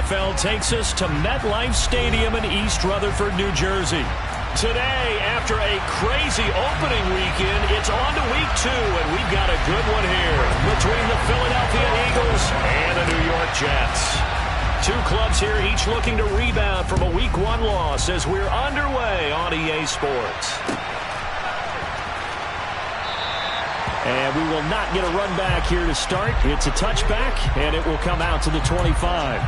NFL takes us to MetLife Stadium in East Rutherford, New Jersey. Today, after a crazy opening weekend, it's on to week 2, and we've got a good one here between the Philadelphia Eagles and the New York Jets. Two clubs here, each looking to rebound from a week 1 loss as we're underway on EA Sports. And we will not get a run back here to start. It's a touchback, and it will come out to the 25.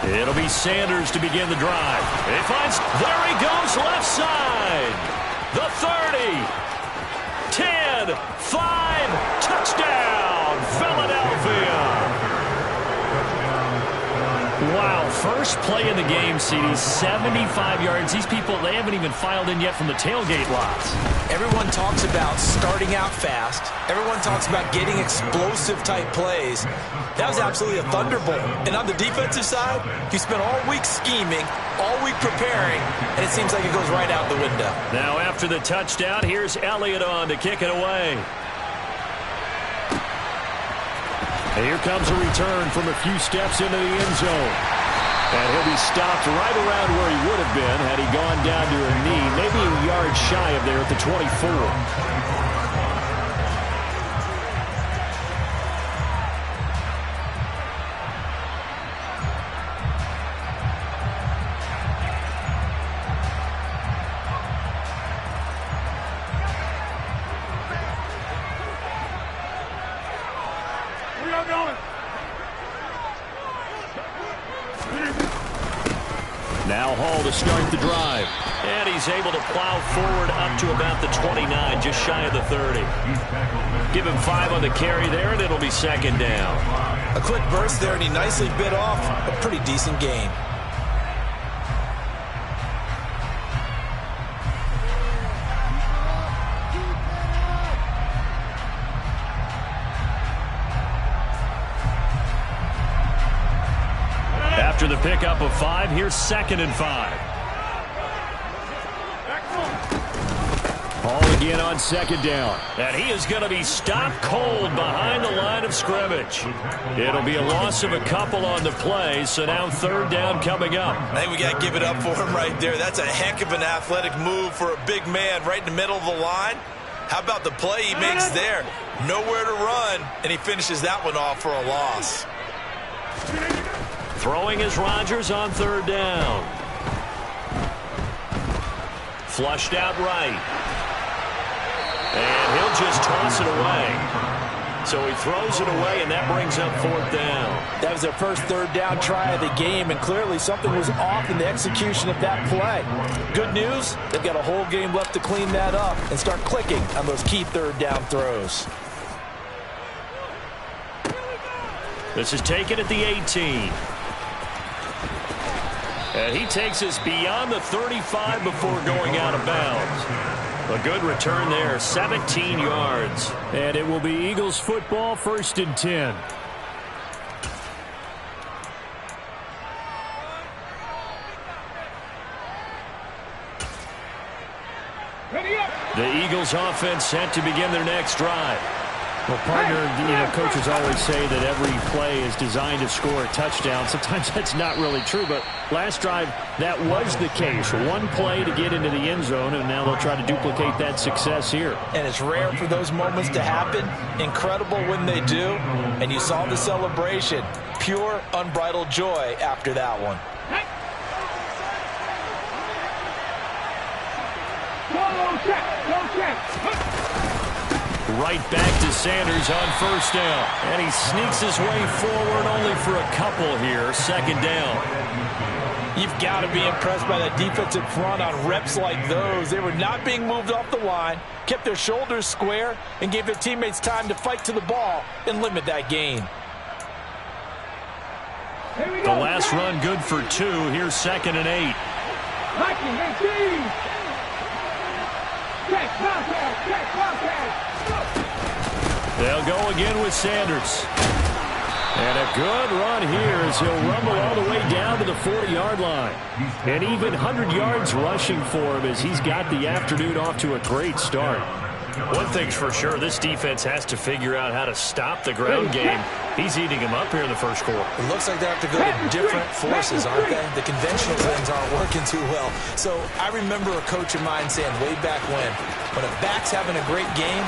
It'll be Sanders to begin the drive. He finds, there he goes, left side. The 30, 10, 5, touchdown, Philadelphia. Wow, first play in the game, CD, 75 yards. These people, they haven't even filed in yet from the tailgate lots. Everyone talks about starting out fast. Everyone talks about getting explosive-type plays. That was absolutely a thunderbolt. And on the defensive side, you spent all week scheming, all week preparing, and it seems like it goes right out the window. Now after the touchdown, here's Elliott on to kick it away. And here comes a return from a few steps into the end zone. And he'll be stopped right around where he would have been had he gone down to a knee, maybe a yard shy of there at the 24. Now Hall to start the drive. And he's able to plow forward up to about the 29, just shy of the 30. Give him 5 on the carry there, and it'll be second down. A quick burst there, and he nicely bit off a pretty decent gain. After the pickup of 5, here's 2nd and 5. Hall again on 2nd down. And he is going to be stopped cold behind the line of scrimmage. It'll be a loss of a couple on the play, so now 3rd down coming up. I think we got to give it up for him right there. That's a heck of an athletic move for a big man right in the middle of the line. How about the play he makes there? Nowhere to run, and he finishes that one off for a loss. Throwing is Rodgers on 3rd down. Flushed out right. And he'll just toss it away. So he throws it away, and that brings up 4th down. That was their first 3rd down try of the game, and clearly something was off in the execution of that play. Good news, they've got a whole game left to clean that up and start clicking on those key 3rd down throws. This is taken at the 18. And he takes us beyond the 35 before going out of bounds. A good return there, 17 yards. And it will be Eagles football, 1st and 10. The Eagles offense set to begin their next drive. Well, partner, coaches always say that every play is designed to score a touchdown. Sometimes that's not really true, but last drive, that was the case. One play to get into the end zone, and now they'll try to duplicate that success here. And it's rare for those moments to happen. Incredible when they do. And you saw the celebration. Pure, unbridled joy after that one. Right back to Sanders on 1st down. And he sneaks his way forward only for a couple here. 2nd down. You've got to be impressed by that defensive front on reps like those. They were not being moved off the line, kept their shoulders square, and gave their teammates time to fight to the ball and limit that gain. The last run good for 2. Here's 2nd and 8. They'll go again with Sanders. And a good run here as he'll rumble all the way down to the 40-yard line. And even 100 yards rushing for him as he's got the afternoon off to a great start. One thing's for sure, this defense has to figure out how to stop the ground game. He's eating him up here in the first quarter. It looks like they have to go to different forces, aren't they? The conventional things aren't working too well. So I remember a coach of mine saying way back when a back's having a great game,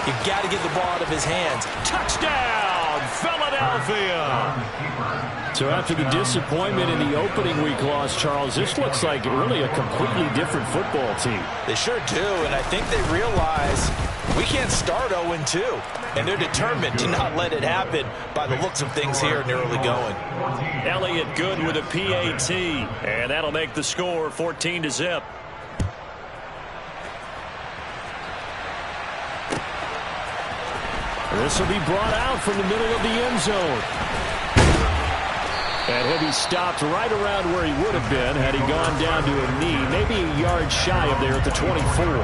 you've got to get the ball out of his hands. Touchdown, Philadelphia! So after the disappointment in the opening week loss, Charles, this looks like really a completely different football team. They sure do, and I think they realize we can't start 0-2, and they're determined to not let it happen by the looks of things here in the early going. Elliott Good with a PAT, and that'll make the score 14-0. This will be brought out from the middle of the end zone. And he'll be stopped right around where he would have been had he gone down to a knee, maybe a yard shy of there at the 24.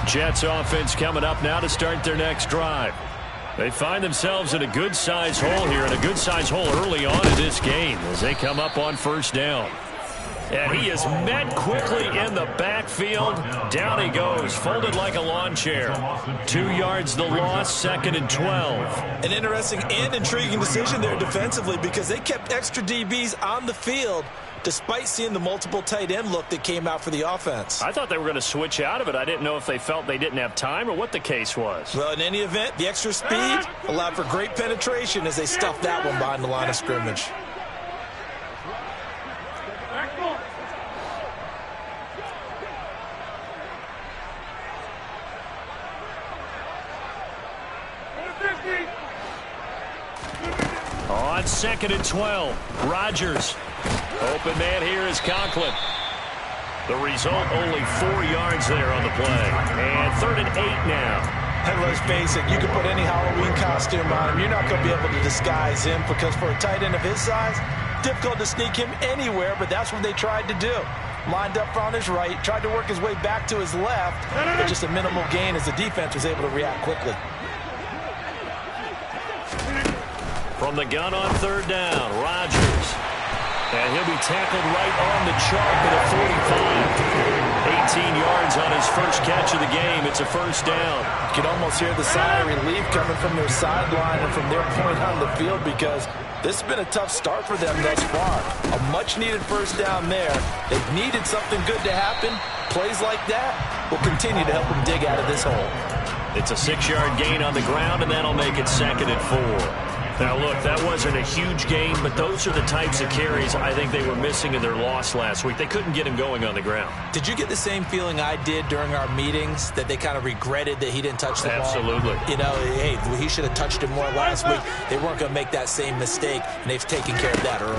Jets offense coming up now to start their next drive. They find themselves in a good-sized hole here, and a good-sized hole early on in this game as they come up on first down. And he is met quickly in the backfield. Down he goes, folded like a lawn chair. 2 yards the loss, 2nd and 12. An interesting and intriguing decision there defensively because they kept extra DBs on the field despite seeing the multiple tight end look that came out for the offense. I thought they were going to switch out of it. I didn't know if they felt they didn't have time or what the case was. Well, in any event, the extra speed allowed for great penetration as they stuffed that one behind the line of scrimmage. On 2nd and 12, Rodgers. Open man here is Conklin. The result, only 4 yards there on the play. And 3rd and 8 now. And let's face it, you can put any Halloween costume on him. You're not going to be able to disguise him because for a tight end of his size, difficult to sneak him anywhere, but that's what they tried to do. Lined up on his right, tried to work his way back to his left, but just a minimal gain as the defense was able to react quickly. From the gun on 3rd down, Rodgers. And he'll be tackled right on the chalk at a 45. 18 yards on his first catch of the game. It's a first down. You can almost hear the sigh of relief coming from their sideline and from their point on the field because this has been a tough start for them thus far. A much-needed first down there. They've needed something good to happen. Plays like that will continue to help them dig out of this hole. It's a 6-yard gain on the ground, and that'll make it 2nd and 4. Now, look, that wasn't a huge gain, but those are the types of carries I think they were missing in their loss last week. They couldn't get him going on the ground. Did you get the same feeling I did during our meetings, that they kind of regretted that he didn't touch the ball? Absolutely. You know, hey, he should have touched it more last week. They weren't going to make that same mistake, and they've taken care of that early.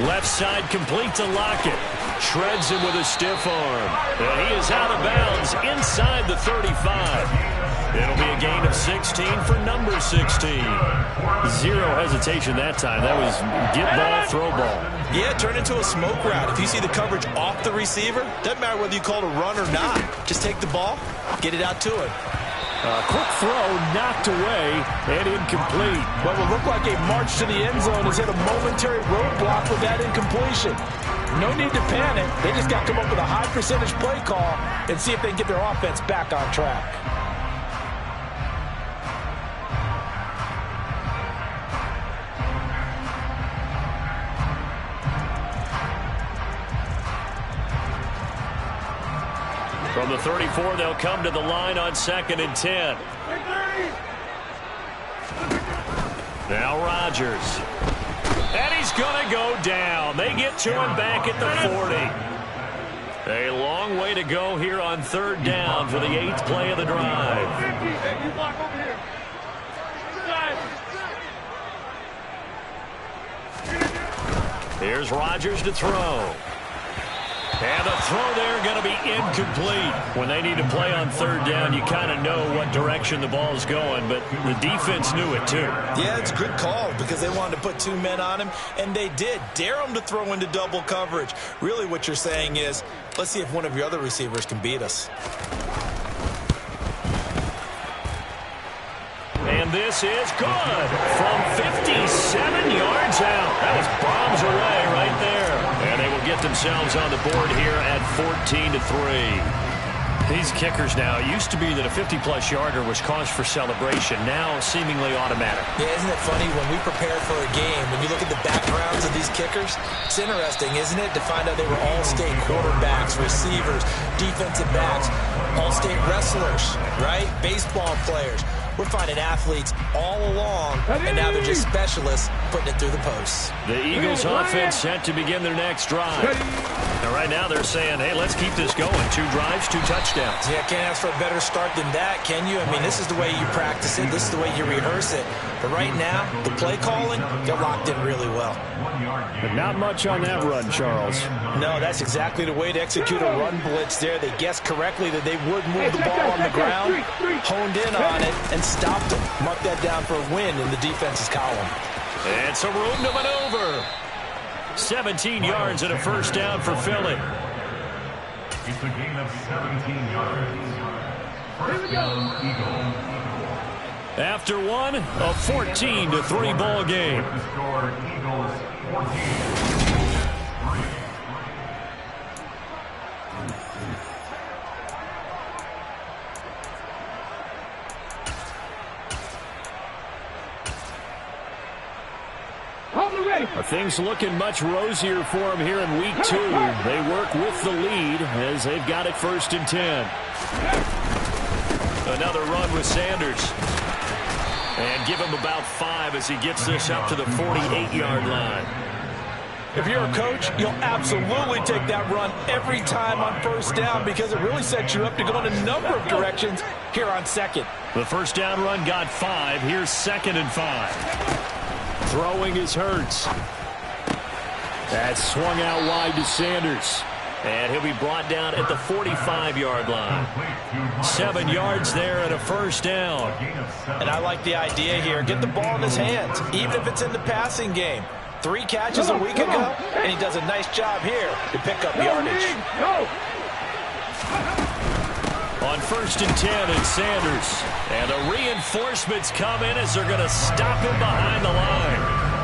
Left side complete to Lockett. Shreds him with a stiff arm. And he is out of bounds inside the 35. It'll be a gain of 16 for number 16. Zero hesitation that time. That was get ball, throw ball. Yeah, turn into a smoke route. If you see the coverage off the receiver, doesn't matter whether you call it a run or not. Just take the ball, get it out to him. Quick throw, knocked away, and incomplete. What will look like a march to the end zone has hit a momentary roadblock with that incompletion. No need to panic. They just got to come up with a high percentage play call and see if they can get their offense back on track. From the 34, they'll come to the line on 2nd and 10. Now Rodgers. And he's going to go down. They get to him back at the 40. A long way to go here on 3rd down for the 8th play of the drive. Here's Rodgers to throw. And the throw there going to be incomplete. When they need to play on third down, you kind of know what direction the ball's going, but the defense knew it too. Yeah, it's a good call because they wanted to put 2 men on him, and they did. Dare him to throw into double coverage. Really what you're saying is, let's see if one of your other receivers can beat us. And this is good from 57 yards out. That was bombs away right there. And they will get themselves on the board here at 14-3. These kickers now, it used to be that a 50-plus yarder was cause for celebration. Now seemingly automatic. Yeah, isn't it funny when we prepare for a game, when you look at the backgrounds of these kickers, it's interesting, isn't it, to find out they were all-state quarterbacks, receivers, defensive backs, all-state wrestlers, right? Baseball players. We're finding athletes all along, and now they're just specialists putting it through the posts. The Eagles offense set to begin their next drive. And right now they're saying, hey, let's keep this going. 2 drives, 2 touchdowns. Yeah, can't ask for a better start than that, can you? I mean, this is the way you practice it. This is the way you rehearse it. But right now, the play calling, got locked in really well. But not much on that run, Charles. No, that's exactly the way to execute a run blitz there. They guessed correctly that they would move the ball on the ground, honed in on it, and stopped them. Mark that down for a win in the defense's column. And some room to maneuver. 17 yards and a first down for Philly. It's a gain of 17 yards. First down, Eagles. After one, a 14-3 ball game. Score Eagles 14. Are things looking much rosier for them here in week 2? They work with the lead as they've got it 1st and 10. Another run with Sanders. And give him about 5 as he gets this up to the 48-yard line. If you're a coach, you'll absolutely take that run every time on first down because it really sets you up to go in a number of directions here on second. The first down run got 5. Here's 2nd and 5. Throwing is Hurts. That's swung out wide to Sanders. And he'll be brought down at the 45-yard line. 7 yards there and a first down. And I like the idea here. Get the ball in his hands, even if it's in the passing game. 3 catches a week ago, and he does a nice job here to pick up yardage. On 1st and 10, it's Sanders. And the reinforcements come in as they're going to stop him behind the line.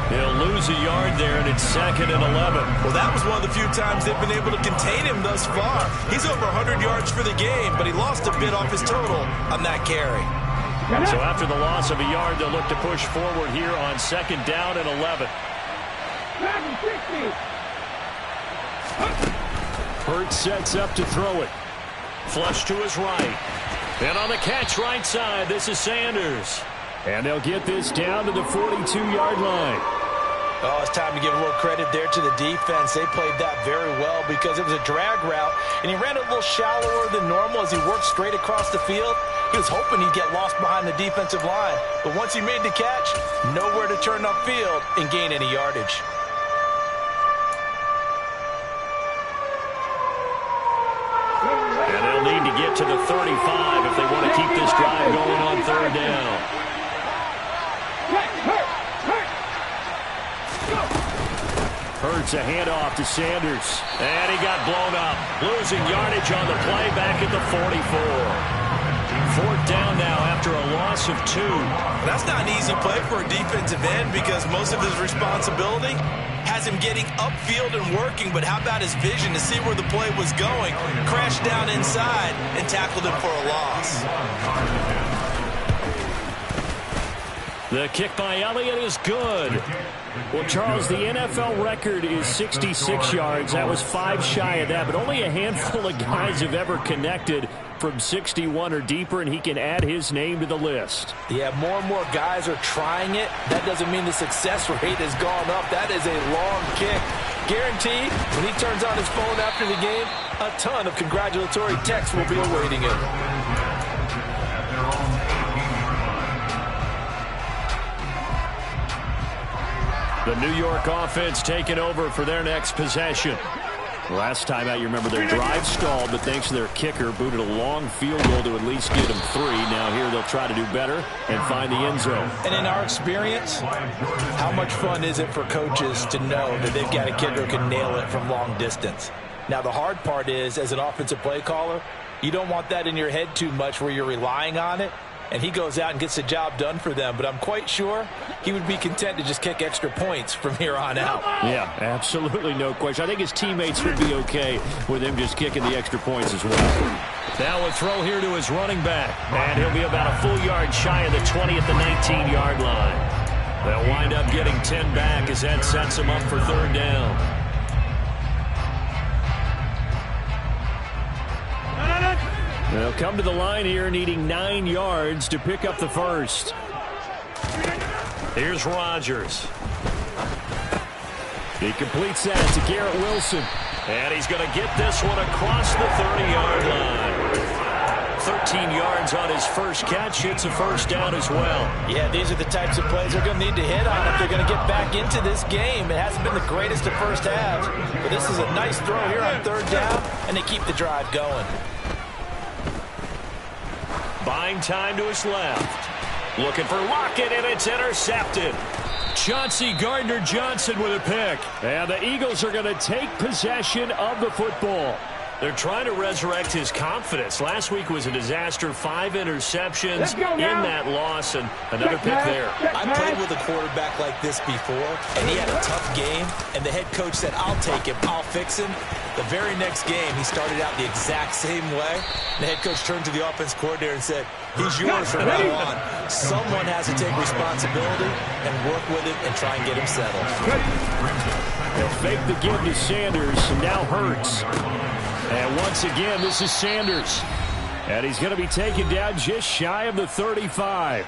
He'll lose a yard there, and it's 2nd and 11. Well, that was one of the few times they've been able to contain him thus far. He's over 100 yards for the game, but he lost a bit off his total on that carry. So after the loss of a yard, they'll look to push forward here on 2nd down and 11. Hurts sets up to throw it. Flush to his right. And on the catch right side, this is Sanders. And they'll get this down to the 42-yard line. Oh, it's time to give a little credit there to the defense. They played that very well because it was a drag route, and he ran a little shallower than normal as he worked straight across the field. He was hoping he'd get lost behind the defensive line, but once he made the catch, nowhere to turn upfield and gain any yardage. And they'll need to get to the 35 if they want to keep this drive going on 3rd down. Hurts a handoff to Sanders. And he got blown up. Losing yardage on the play back at the 44. 4th down now after a loss of 2. That's not an easy play for a defensive end because most of his responsibility has him getting upfield and working, but how about his vision to see where the play was going, crashed down inside, and tackled him for a loss. The kick by Elliott is good. Well, Charles, the NFL record is 66 yards. That was 5 shy of that, but only a handful of guys have ever connected from 61 or deeper, and he can add his name to the list. Yeah, more and more guys are trying it. That doesn't mean the success rate has gone up. That is a long kick. Guaranteed, when he turns on his phone after the game, a ton of congratulatory texts will be awaiting him. The New York offense taking over for their next possession. Last time out, you remember their drive stalled, but thanks to their kicker, booted a long field goal to at least get them 3. Now here they'll try to do better and find the end zone. And in our experience, how much fun is it for coaches to know that they've got a kicker who can nail it from long distance? Now the hard part is, as an offensive play caller, you don't want that in your head too much where you're relying on it. And he goes out and gets the job done for them. But I'm quite sure he would be content to just kick extra points from here on out. Yeah, absolutely no question. I think his teammates would be okay with him just kicking the extra points as well. Now a throw here to his running back. And he'll be about a full yard shy of the 20 at the 19-yard line. They'll wind up getting 10 back as that sets him up for 3rd down. They'll come to the line here needing 9 yards to pick up the first. Here's Rodgers. He completes that to Garrett Wilson. And he's going to get this one across the 30-yard line. 13 yards on his first catch. It's a first down as well. Yeah, these are the types of plays they're going to need to hit on if they're going to get back into this game. It hasn't been the greatest of first halves, but this is a nice throw here on 3rd down, and they keep the drive going. Buying time to his left. Looking for Lockett, and it's intercepted. Chauncey Gardner-Johnson with a pick. And the Eagles are going to take possession of the football. They're trying to resurrect his confidence. Last week was a disaster. 5 interceptions in that loss, and another pick there. I played with a quarterback like this before, and he had a tough game, and the head coach said, I'll take him, I'll fix him. The very next game, he started out the exact same way. The head coach turned to the offense coordinator and said, he's yours from now on. Someone has to take responsibility and work with him and try and get him settled. They'll fake the give to Sanders, and now Hurts. And once again, this is Sanders. And he's going to be taken down just shy of the 35.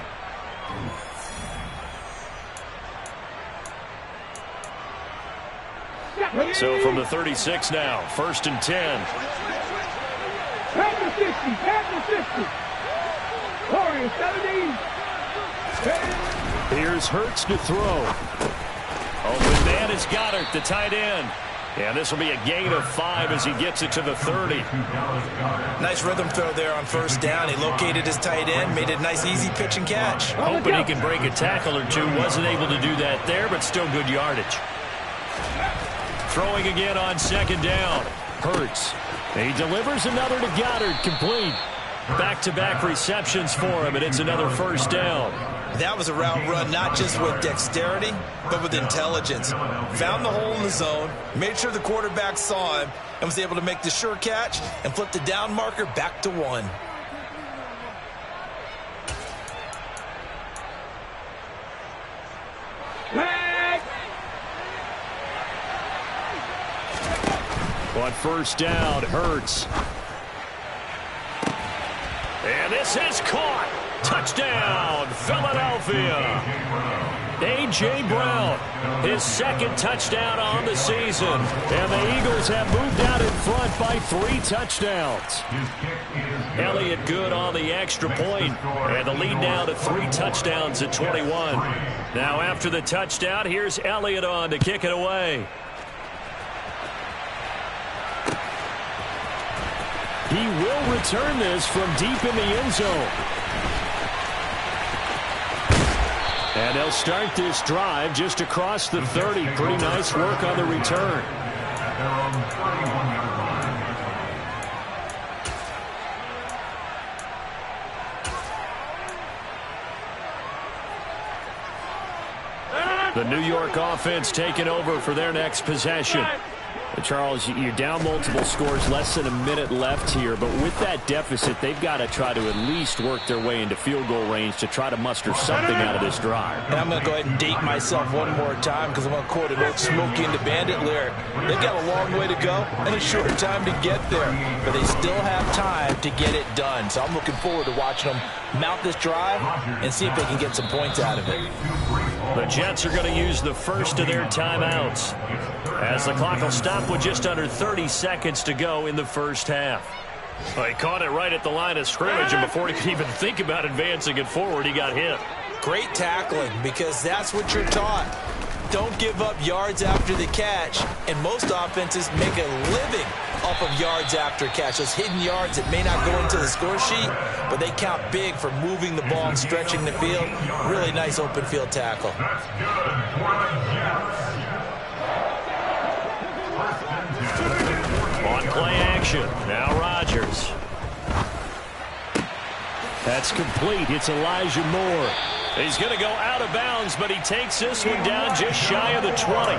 So from the 36 now, 1st and 10. Pass the 50, pass the 50. Warriors 17. Here's Hurts to throw. Open man is Goddard, the tight end. And this will be a gain of 5 as he gets it to the 30. Nice rhythm throw there on 1st down. He located his tight end, made a nice easy pitch and catch. Hoping he can break a tackle or two. Wasn't able to do that there, but still good yardage. Throwing again on 2nd down. Hurts. He delivers another to Goddard, complete. Back-to-back receptions for him, and it's another 1st down. That was a route run not just with dexterity, but with intelligence. Found the hole in the zone, made sure the quarterback saw him, and was able to make the sure catch and flip the down marker back to 1. On 1st down, Hurts. And this is caught. Touchdown, Philadelphia. A.J. Brown, his 2nd touchdown on the season. And the Eagles have moved out in front by 3 touchdowns. Elliott good on the extra point. And the lead now to 3 touchdowns at 21. Now after the touchdown, here's Elliott on to kick it away. He will return this from deep in the end zone. And they'll start this drive just across the 30. Pretty nice work on the return. The New York offense taking over for their next possession. Charles, you're down multiple scores, less than a minute left here, but with that deficit, they've got to try to at least work their way into field goal range to try to muster something out of this drive. And I'm going to go ahead and date myself one more time because I'm going to quote an old Smokey and the Bandit lyric. They've got a long way to go and a short time to get there, but they still have time to get it done. So I'm looking forward to watching them mount this drive and see if they can get some points out of it. The Jets are going to use the first of their timeouts as the clock will stop with just under 30 seconds to go in the first half. Well, he caught it right at the line of scrimmage, and before he could even think about advancing it forward, he got hit. Great tackling, because that's what you're taught. don't give up yards after the catch, and most offenses make a living off of yards after catch. Those hidden yards that may not go into the score sheet, but they count big for moving the ball and stretching the field. Really nice open field tackle. On play action, now Rodgers. That's complete. It's Elijah Moore. He's going to go out of bounds, but he takes this one down just shy of the 20.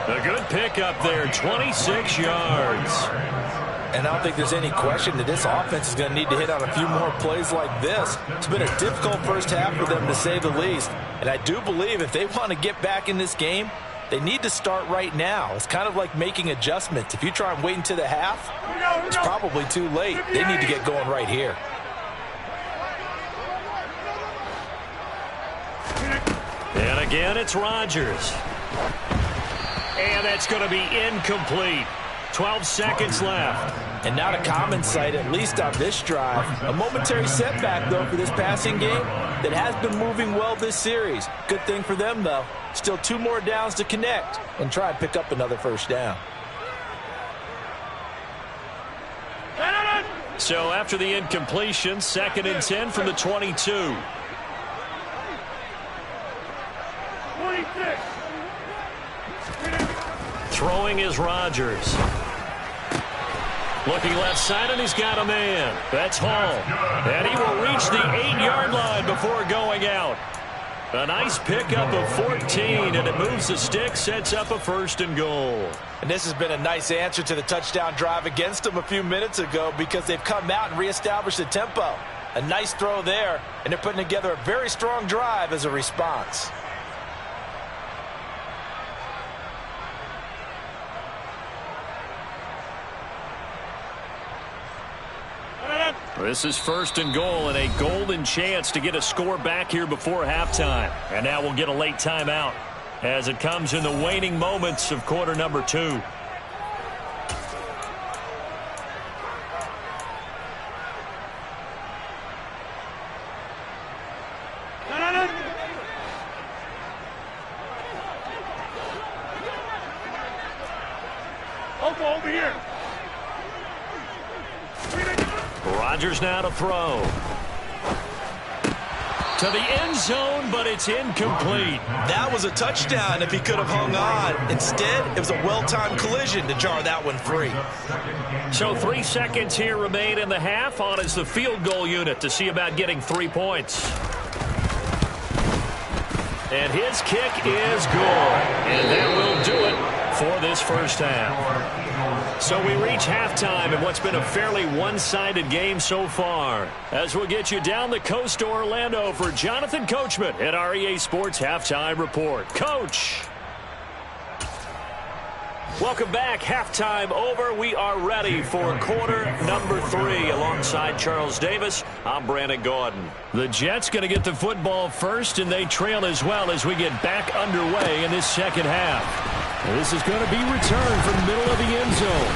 A good pickup there, 26 yards. And I don't think there's any question that this offense is going to need to hit on a few more plays like this. It's been a difficult first half for them, to say the least. And I do believe if they want to get back in this game, they need to start right now. It's kind of like making adjustments. If you try and wait until the half, it's probably too late. They need to get going right here. And again, it's Rodgers. And that's going to be incomplete. 12 seconds left. And not a common sight, at least on this drive. A momentary setback, though, for this passing game that has been moving well this series. Good thing for them, though. Still 2 more downs to connect and try and pick up another first down. So after the incompletion, 2nd and 10 from the 22. 26. Throwing is Rodgers. Looking left side, and he's got a man. That's Hall. And he will reach the 8-yard line before going out. A nice pickup of 14, and it moves the stick, sets up a 1st and goal. And this has been a nice answer to the touchdown drive against them a few minutes ago, because they've come out and reestablished the tempo. A nice throw there, and they're putting together a very strong drive as a response. This is 1st and goal, and a golden chance to get a score back here before halftime. And now we'll get a late timeout as it comes in the waning moments of quarter number 2. Over here. Rodgers now to throw. To the end zone, but it's incomplete. That was a touchdown if he could have hung on. Instead, it was a well-timed collision to jar that one free. So 3 seconds here remain in the half. On is the field goal unit to see about getting 3 points. And his kick is good. And that will do it for this first half. So we reach halftime in what's been a fairly one-sided game so far. As we'll get you down the coast to Orlando for Jonathan Coachman at our EA Sports Halftime Report. Coach! Welcome back. Halftime over. We are ready for quarter number 3. Alongside Charles Davis, I'm Brandon Gaudin. The Jets going to get the football first, and they trail as well as we get back underway in this second half. This is going to be returned from the middle of the end zone.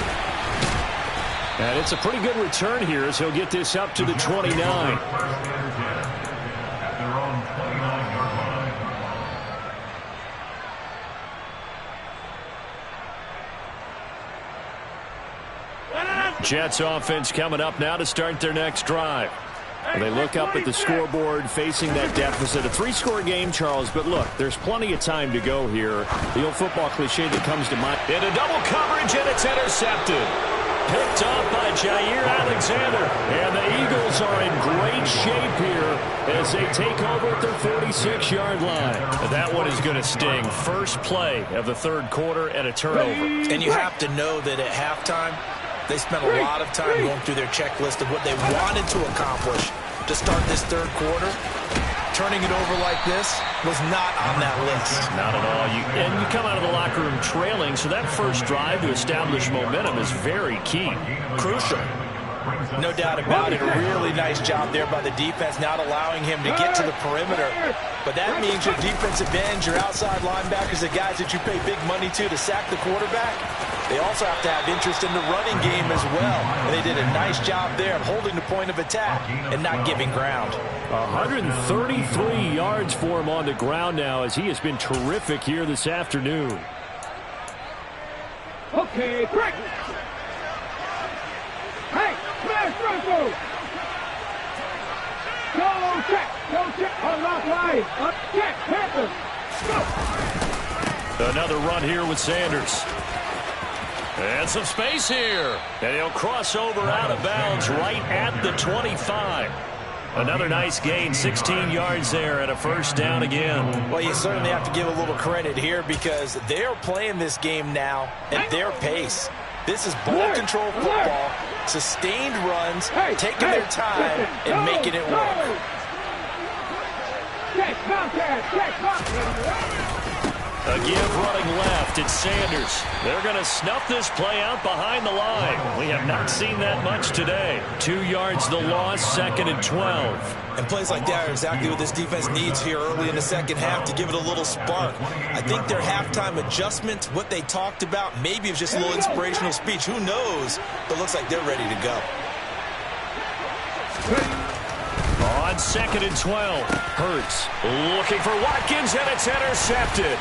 And it's a pretty good return here as he'll get this up to the 29. Jets offense coming up now to start their next drive. They look up at the scoreboard facing that deficit. A 3-score game, Charles, but look, there's plenty of time to go here. The old football cliche that comes to mind. In a double coverage, and it's intercepted. Picked up by Jair Alexander. And the Eagles are in great shape here as they take over at their 46-yard line. That one is going to sting. First play of the 3rd quarter and a turnover. And you have to know that at halftime, they spent a lot of time going through their checklist of what they wanted to accomplish to start this 3rd quarter. Turning it over like this was not on that list. Not at all. And you come out of the locker room trailing, so that first drive to establish momentum is very key. Crucial. No doubt about it. A really nice job there by the defense, not allowing him to get to the perimeter. But that means your defensive ends, your outside linebackers, the guys that you pay big money to sack the quarterback, They also have to have interest in the running game as well. And they did a nice job there of holding the point of attack and not giving ground. 133 yards for him on the ground now as he has been terrific here this afternoon. Okay, break. Hey, smash Russell. Go check, unlock line, up check, Panthers, go. Another run here with Sanders. And some space here. And he'll cross over out of bounds right at the 25. Another nice gain, 16 yards there and a first down again. Well, you certainly have to give a little credit here because they're playing this game now at their pace. This is ball control football, sustained runs, taking their time and making it work. A give running left. It's Sanders. They're going to snuff this play out behind the line. We have not seen that much today. 2 yards the loss, 2nd and 12. And plays like that are exactly what this defense needs here early in the second half to give it a little spark. I think their halftime adjustment, what they talked about, maybe it was just a little inspirational speech. Who knows? But it looks like they're ready to go. On 2nd and 12, Hurts looking for Watkins, and it's intercepted.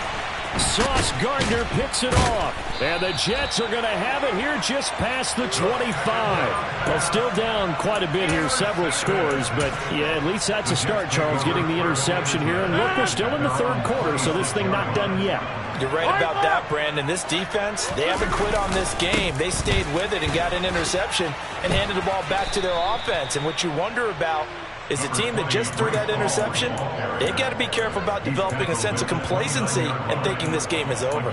Sauce Gardner picks it off, and the Jets are going to have it here just past the 25. Well, still down quite a bit here, several scores, but yeah, at least that's a start, Charles, getting the interception here. And look, we're still in the third quarter, so this thing not done yet. You're right about that, Brandon. This defense, they haven't quit on this game. They stayed with it and got an interception and handed the ball back to their offense. And what you wonder about is a team that just threw that interception, they've got to be careful about developing a sense of complacency and thinking this game is over.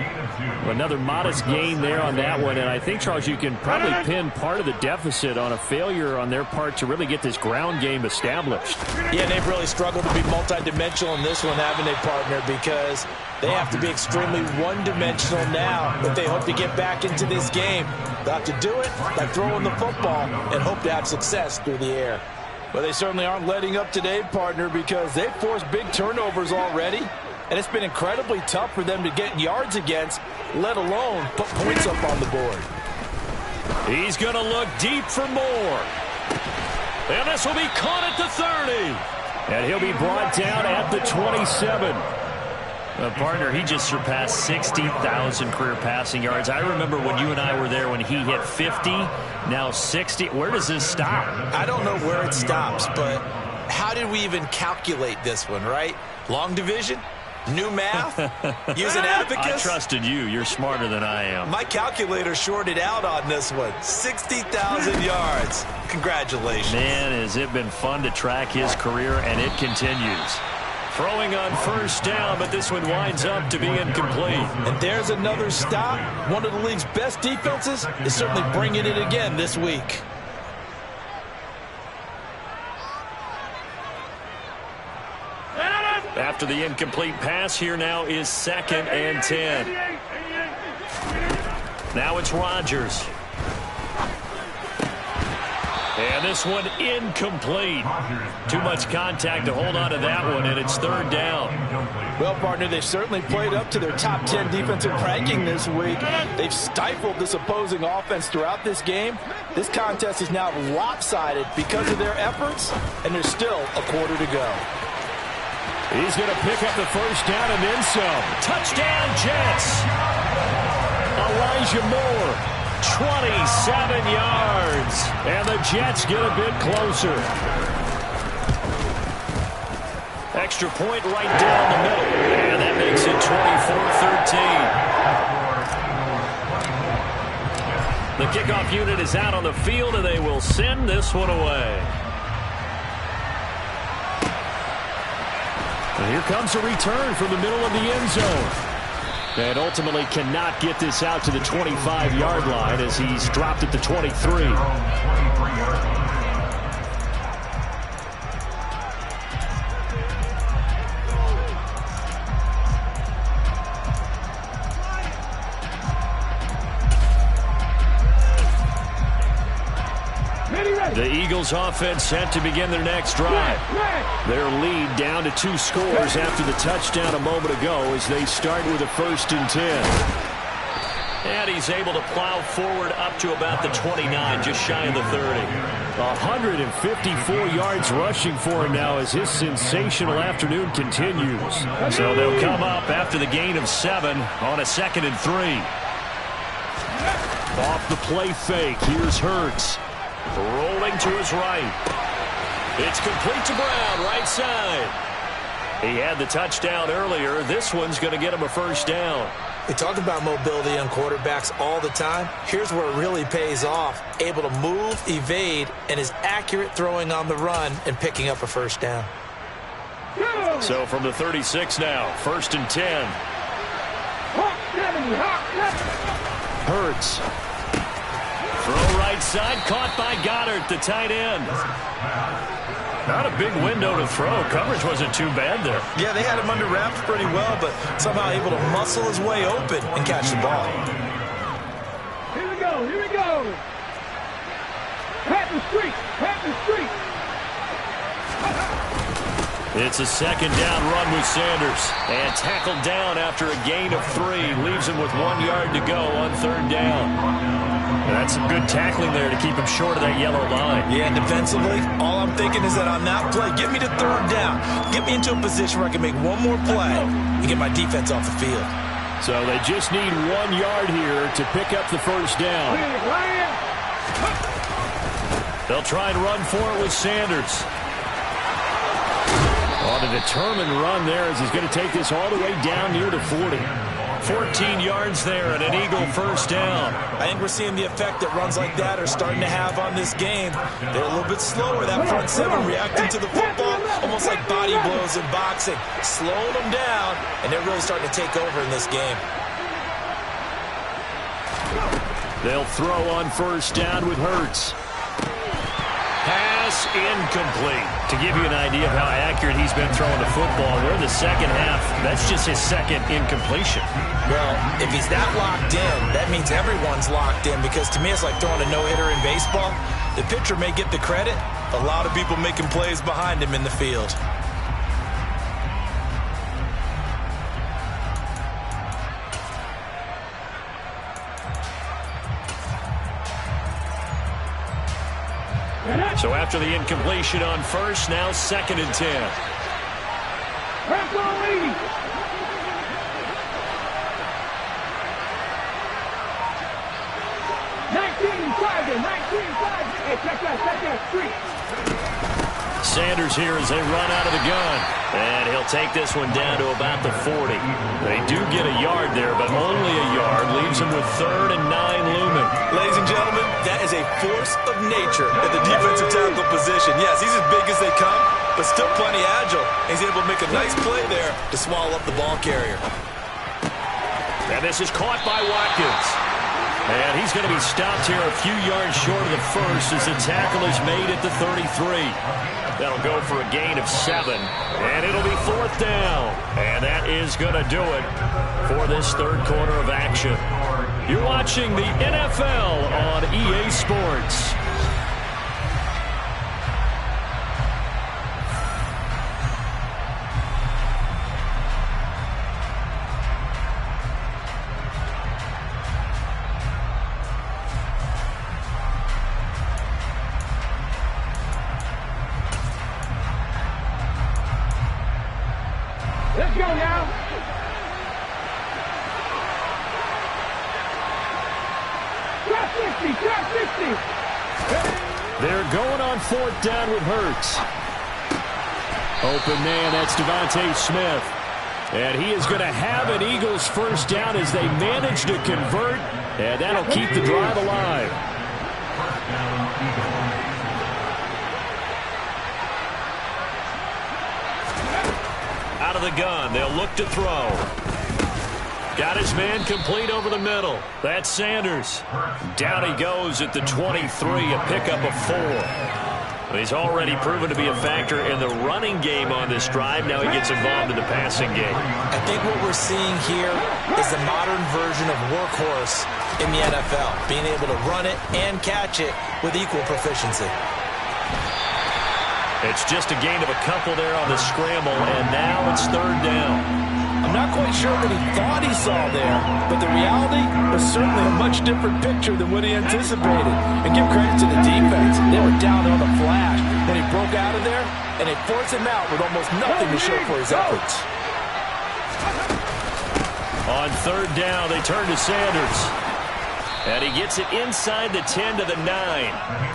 Another modest gain there on that one, and I think, Charles, you can probably pin part of the deficit on a failure on their part to really get this ground game established. Yeah, they've really struggled to be multidimensional in this one, haven't they, partner, because they have to be extremely one-dimensional now if they hope to get back into this game. They'll have to do it by throwing the football and hope to have success through the air. But they certainly aren't letting up today, partner, because they've forced big turnovers already. And it's been incredibly tough for them to get yards against, let alone put points up on the board. He's going to look deep for more. And this will be caught at the 30. And he'll be brought down at the 27. Partner, he just surpassed 60,000 career passing yards. I remember when you and I were there when he hit 50, now 60. Where does this stop? I don't know where it stops, but how did we even calculate this one, right? Long division? New math? Using abacus? I trusted you. You're smarter than I am. My calculator shorted out on this one. 60,000 yards. Congratulations. Man, has it been fun to track his career, and it continues. Throwing on first down, but this one winds up to be incomplete. And there's another stop. One of the league's best defenses is certainly bringing it again this week. After the incomplete pass, here now is 2nd and 10. Now it's Rodgers. And this one incomplete. Too much contact to hold on to that one, and it's 3rd down. Well, partner, they've certainly played up to their top 10 defensive ranking this week. They've stifled this opposing offense throughout this game. This contest is now lopsided because of their efforts, and there's still a quarter to go. He's going to pick up the first down and then some. Touchdown, Jets. Elijah Moore. 27 yards, and the Jets get a bit closer. Extra point right down the middle, and that makes it 24-13. The kickoff unit is out on the field, and they will send this one away. And here comes a return from the middle of the end zone. And ultimately cannot get this out to the 25-yard line as he's dropped at the 23. The Eagles offense set to begin their next drive. Their lead down to 2 scores after the touchdown a moment ago as they start with a 1st and 10. And he's able to plow forward up to about the 29, just shy of the 30. 154 yards rushing for him now as his sensational afternoon continues. So they'll come up after the gain of 7 on a 2nd and 3. Off the play fake, here's Hurts. Rolling to his right. It's complete to Brown, right side. He had the touchdown earlier. This one's going to get him a first down. We talk about mobility on quarterbacks all the time. Here's where it really pays off. Able to move, evade, and is accurate throwing on the run and picking up a first down. So from the 36 now, 1st and 10. Hurts. Throw right side, caught by Goddard, the tight end. Not a big window to throw. Coverage wasn't too bad there. Yeah, they had him under wraps pretty well, but somehow able to muscle his way open and catch the ball. Here we go, here we go. Pat the streak, pat the streak. It's a 2nd down run with Sanders. And tackled down after a gain of 3. Leaves him with 1 yard to go on 3rd down. That's some good tackling there to keep him short of that yellow line. Yeah, and defensively, all I'm thinking is that on that play, get me to 3rd down. Get me into a position where I can make one more play and get my defense off the field. So they just need 1 yard here to pick up the first down. They'll try and run for it with Sanders. On a determined run there as he's going to take this all the way down near the 40. 14 yards there and an Eagle first down. I think we're seeing the effect that runs like that are starting to have on this game. They're a little bit slower, that front 7 reacting to the football, almost like body blows in boxing, slowing them down, and they're really starting to take over in this game. They'll throw on first down with Hurts. Pass incomplete. To give you an idea of how accurate he's been throwing the football, we're in the 2nd half. That's just his 2nd incompletion. Well, if he's that locked in, that means everyone's locked in, because to me it's like throwing a no-hitter in baseball. The pitcher may get the credit, a lot of people making plays behind him in the field. So after the incompletion on first, now 2nd and 10. Referee! 19-5, 19-5. Hey, check that streak. Sanders here as they run out of the gun. And he'll take this one down to about the 40. They do get a yard there, but only a yard. Leaves him with 3rd and 9 looming. Ladies and gentlemen, that is a force of nature at the defensive tackle position. Yes, he's as big as they come, but still plenty agile. He's able to make a nice play there to swallow up the ball carrier. And this is caught by Watkins. And he's going to be stopped here a few yards short of the first as the tackle is made at the 33. That'll go for a gain of 7. And it'll be 4th down. And that is going to do it for this 3rd quarter of action. You're watching the NFL on EA Sports. Let's go now. Drop 60. They're going on 4th down with Hurts. Open man, that's Devontae Smith. And he is going to have an Eagles first down as they manage to convert. And that'll keep the drive alive. Out of the gun, they'll look to throw. Got his man complete over the middle. That's Sanders. Down he goes at the 23, a pickup of 4. He's already proven to be a factor in the running game on this drive. Now he gets involved in the passing game. I think what we're seeing here is the modern version of workhorse in the NFL, being able to run it and catch it with equal proficiency. It's just a gain of a couple there on the scramble, and now it's 3rd down. I'm not quite sure what he thought he saw there, but the reality was certainly a much different picture than what he anticipated. And give credit to the defense. They were down on a flash when he broke out of there, and they forced him out with almost nothing to show for his efforts. On third down, they turn to Sanders. And he gets it inside the 10 to the 9.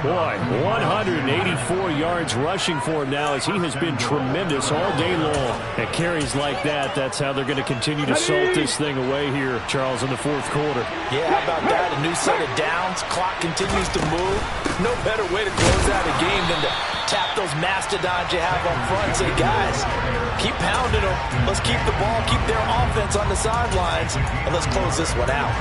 Boy, 184 yards rushing for him now as he has been tremendous all day long. At carries like that, that's how they're going to continue to salt this thing away here, Charles, in the fourth quarter. Yeah, how about that? A new set of downs. Clock continues to move. No better way to close out a game than to tap those mastodons you have up front and say, guys, keep pounding them. Let's keep the ball, keep their offense on the sidelines, and let's close this one out.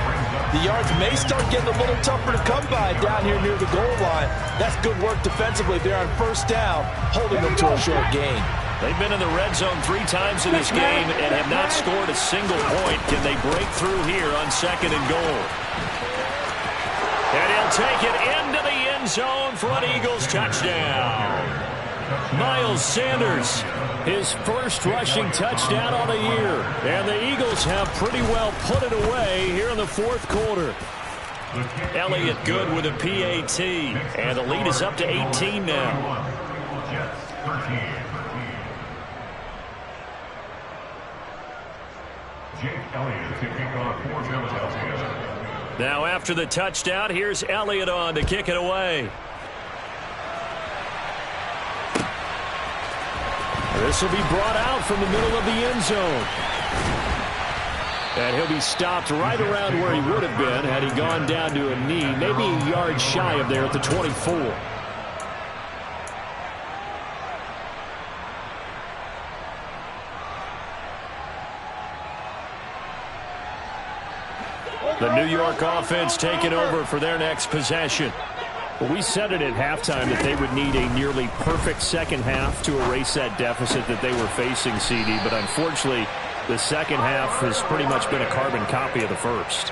The yards may start getting a little tougher to come by down here near the goal line. That's good work defensively. They're on first down, holding them to a short gain. They've been in the red zone 3 times in this game and have not scored a single point. Can they break through here on second and goal? And he'll take it into the end zone for an Eagles touchdown. Miles Sanders, his first rushing touchdown on the year. And the Eagles have pretty well put it away here in the fourth quarter. Elliott good with a PAT. And the lead is up to 18 now. Jake Elliott to kick off for Philadelphia. Now after the touchdown, here's Elliott on to kick it away. This will be brought out from the middle of the end zone. And he'll be stopped right around where he would have been had he gone down to a knee, maybe a yard shy of there at the 24. The New York offense taking over for their next possession. Well, we said it at halftime that they would need a nearly perfect second half to erase that deficit that they were facing, CD. But unfortunately, the second half has pretty much been a carbon copy of the first.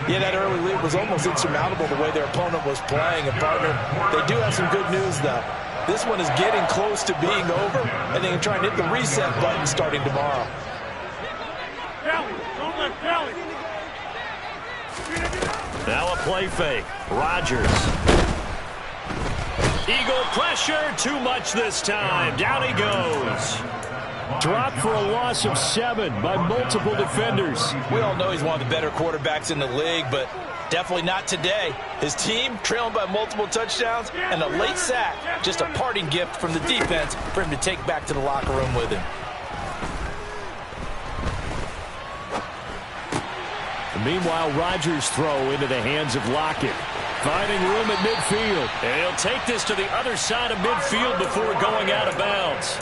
Yeah, that early lead was almost insurmountable the way their opponent was playing. And, partner, they do have some good news, though. This one is getting close to being over, and they can try and hit the reset button starting tomorrow. Now a play fake. Rodgers. Eagle pressure. Too much this time. Down he goes. Dropped for a loss of 7 by multiple defenders. We all know he's one of the better quarterbacks in the league, but definitely not today. His team trailing by multiple touchdowns and a late sack. Just a parting gift from the defense for him to take back to the locker room with him. Meanwhile, Rodgers' throw into the hands of Lockett. Finding room at midfield. And he'll take this to the other side of midfield before going out of bounds.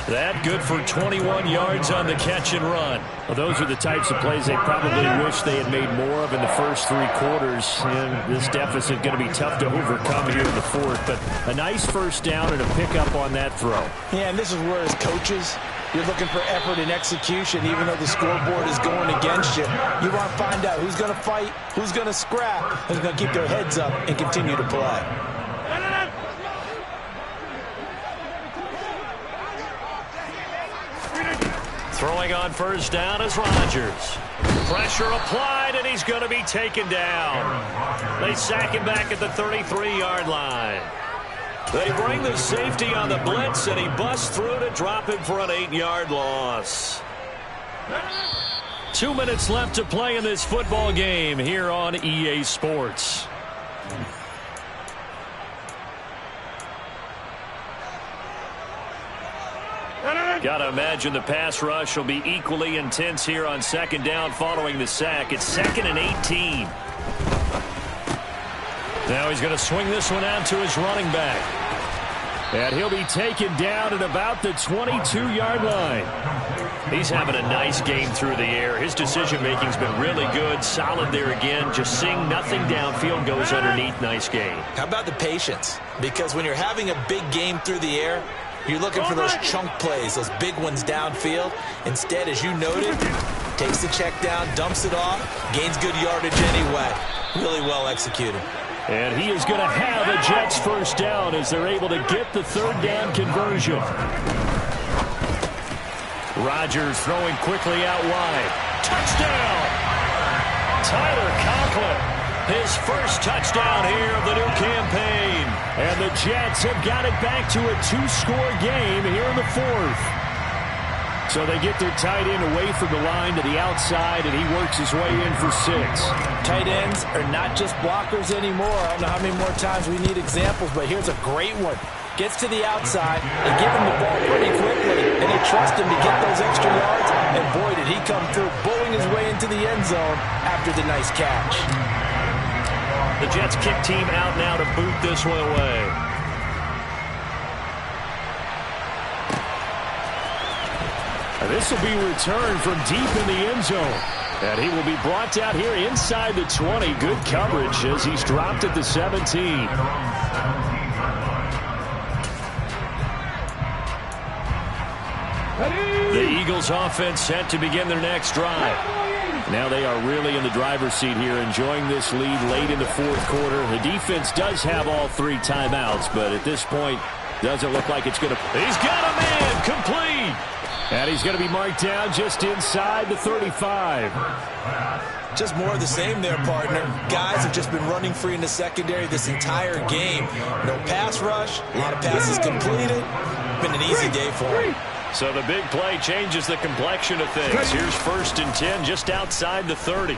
That good for 21 yards on the catch and run. Well, those are the types of plays they probably wish they had made more of in the first 3 quarters. And this deficit going to be tough to overcome here in the fourth. But a nice first down and a pickup on that throw. Yeah, and this is where as coaches, you're looking for effort and execution, even though the scoreboard is going against you. You want to find out who's going to fight, who's going to scrap, who's going to keep their heads up and continue to play. Throwing on first down is Rodgers. Pressure applied, and he's going to be taken down. They sack him back at the 33-yard line. They bring the safety on the blitz, and he busts through to drop him for an 8-yard loss. 2 minutes left to play in this football game here on EA Sports. Got to imagine the pass rush will be equally intense here on second down following the sack. It's 2nd and 18. Now he's going to swing this one out to his running back. And he'll be taken down at about the 22-yard line. He's having a nice game through the air. His decision-making's been really good. Solid there again. Just seeing nothing downfield goes underneath. Nice game. How about the patience? Because when you're having a big game through the air, you're looking for those chunk plays, those big ones downfield. Instead, as you noted, takes the check down, dumps it off, gains good yardage anyway. Really well executed. And he is going to have a Jets first down as they're able to get the third down conversion. Rodgers throwing quickly out wide. Touchdown! Tyler Conklin, his first touchdown here of the new campaign. And the Jets have got it back to a 2-score game here in the fourth. So they get their tight end away from the line to the outside, and he works his way in for 6. Tight ends are not just blockers anymore. I don't know how many more times we need examples, but here's a great one. Gets to the outside, they give him the ball pretty quickly, and they trust him to get those extra yards, and boy, did he come through, bowling his way into the end zone after the nice catch. The Jets kick team out now to boot this one away. This will be returned from deep in the end zone. And he will be brought down here inside the 20. Good coverage as he's dropped at the 17. The Eagles offense set to begin their next drive. Now they are really in the driver's seat here, enjoying this lead late in the fourth quarter. The defense does have all 3 timeouts, but at this point, doesn't look like it's going to... He's got a man complete! And he's going to be marked down just inside the 35. Just more of the same there, partner. Guys have just been running free in the secondary this entire game. No pass rush, a lot of passes completed. Been an easy day for him. So the big play changes the complexion of things. Here's 1st and 10 just outside the 30. A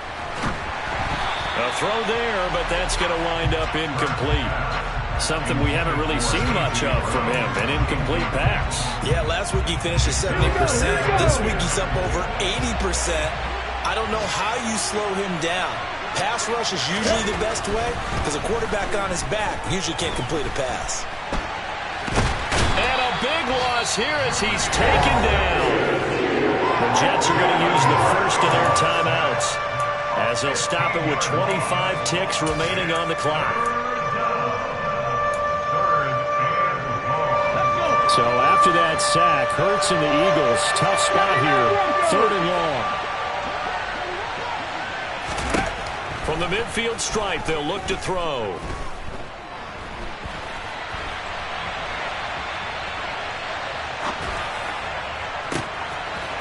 throw there, but that's going to wind up incomplete. Something we haven't really seen much of from him, an incomplete pass. Yeah, last week he finished at 70%. This week he's up over 80%. I don't know how you slow him down. Pass rush is usually the best way because a quarterback on his back usually can't complete a pass. And a big loss here as he's taken down. The Jets are going to use the first of their timeouts as they'll stop it with 25 ticks remaining on the clock. So after that sack, Hurts and the Eagles, tough spot here, 3rd and long. From the midfield stripe, they'll look to throw.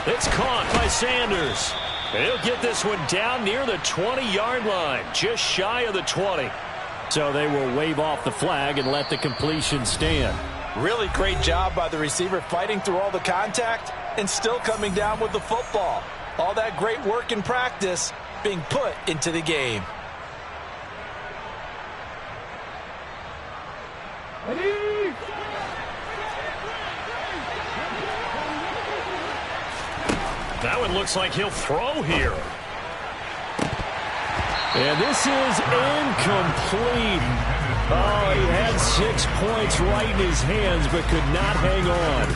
It's caught by Sanders. He'll get this one down near the 20-yard line, just shy of the 20. So they will wave off the flag and let the completion stand. Really great job by the receiver fighting through all the contact and still coming down with the football. All that great work in practice being put into the game. That one looks like he'll throw here. And this is incomplete. Oh, he had 6 points right in his hands, but could not hang on.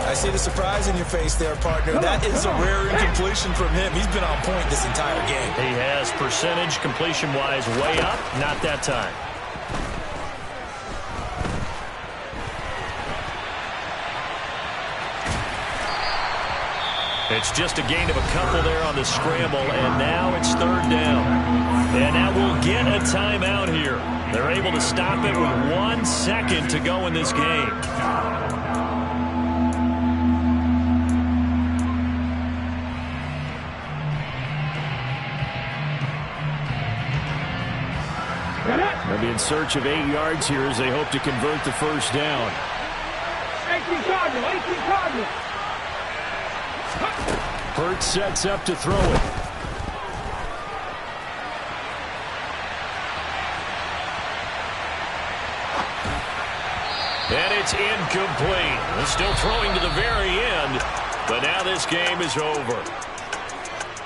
I see the surprise in your face there, partner. That is a rare incompletion from him. He's been on point this entire game. He has percentage completion-wise way up. Not that time. It's just a gain of a couple there on the scramble, and now it's 3rd down. And now we'll get a timeout here. They're able to stop it with 1 second to go in this game. They'll be in search of 8 yards here as they hope to convert the first down. 18 Cardinals. Hurts sets up to throw it. And it's incomplete. They're still throwing to the very end, but now this game is over.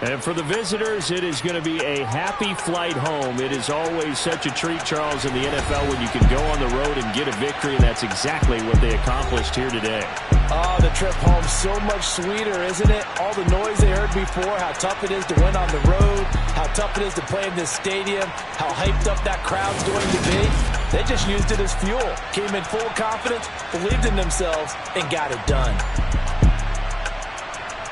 And for the visitors, it is going to be a happy flight home. It is always such a treat, Charles, in the NFL when you can go on the road and get a victory, and that's exactly what they accomplished here today. Oh, the trip home so much sweeter, isn't it? All the noise they heard before, how tough it is to win on the road, how tough it is to play in this stadium, how hyped up that crowd's going to be. They just used it as fuel, came in full confidence, believed in themselves, and got it done.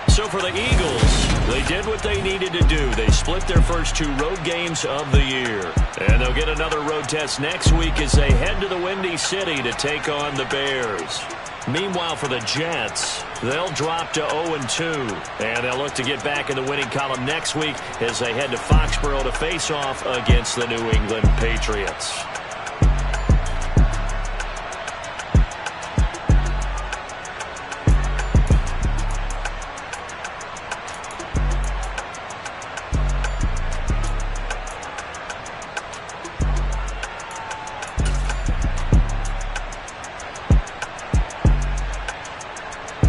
So for the Eagles, they did what they needed to do. They split their first 2 road games of the year. And they'll get another road test next week as they head to the Windy City to take on the Bears. Meanwhile, for the Jets, they'll drop to 0-2. And they'll look to get back in the winning column next week as they head to Foxborough to face off against the New England Patriots.